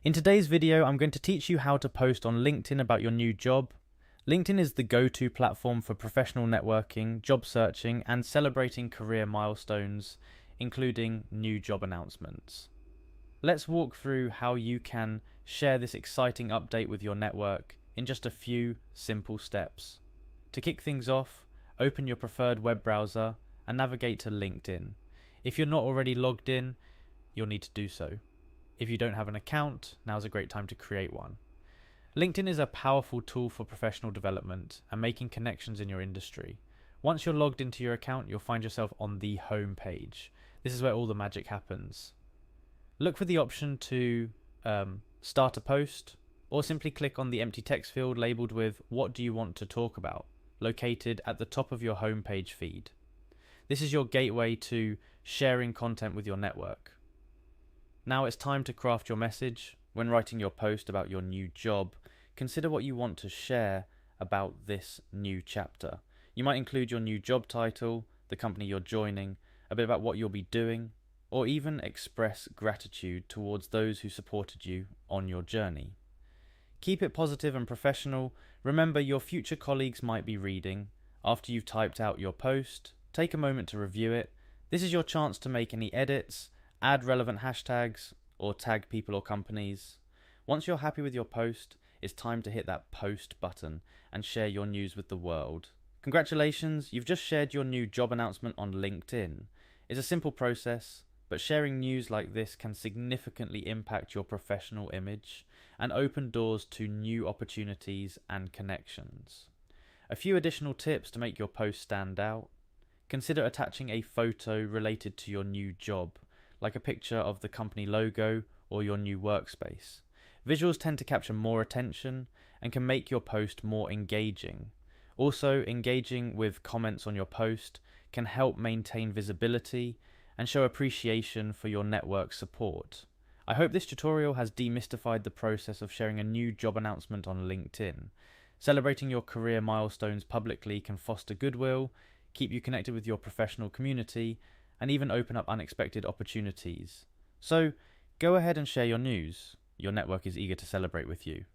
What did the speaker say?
In today's video, I'm going to teach you how to post on LinkedIn about your new job. LinkedIn is the go-to platform for professional networking, job searching, and celebrating career milestones, including new job announcements. Let's walk through how you can share this exciting update with your network in just a few simple steps. To kick things off, open your preferred web browser and navigate to LinkedIn. If you're not already logged in, you'll need to do so. If you don't have an account, now's a great time to create one. LinkedIn is a powerful tool for professional development and making connections in your industry. Once you're logged into your account, you'll find yourself on the home page. This is where all the magic happens. Look for the option to start a post, or simply click on the empty text field labeled with "What do you want to talk about?" located at the top of your homepage feed. This is your gateway to sharing content with your network. Now it's time to craft your message. When writing your post about your new job, consider what you want to share about this new chapter. You might include your new job title, the company you're joining, a bit about what you'll be doing, or even express gratitude towards those who supported you on your journey. Keep it positive and professional. Remember, your future colleagues might be reading. After you've typed out your post, take a moment to review it. This is your chance to make any edits, add relevant hashtags, or tag people or companies. Once you're happy with your post, it's time to hit that post button and share your news with the world. Congratulations, you've just shared your new job announcement on LinkedIn. It's a simple process, but sharing news like this can significantly impact your professional image and open doors to new opportunities and connections. A few additional tips to make your post stand out. Consider attaching a photo related to your new job, like a picture of the company logo or your new workspace. Visuals tend to capture more attention and can make your post more engaging. Also, engaging with comments on your post can help maintain visibility and show appreciation for your network's support. I hope this tutorial has demystified the process of sharing a new job announcement on LinkedIn. Celebrating your career milestones publicly can foster goodwill, keep you connected with your professional community, and even open up unexpected opportunities. So, go ahead and share your news. Your network is eager to celebrate with you.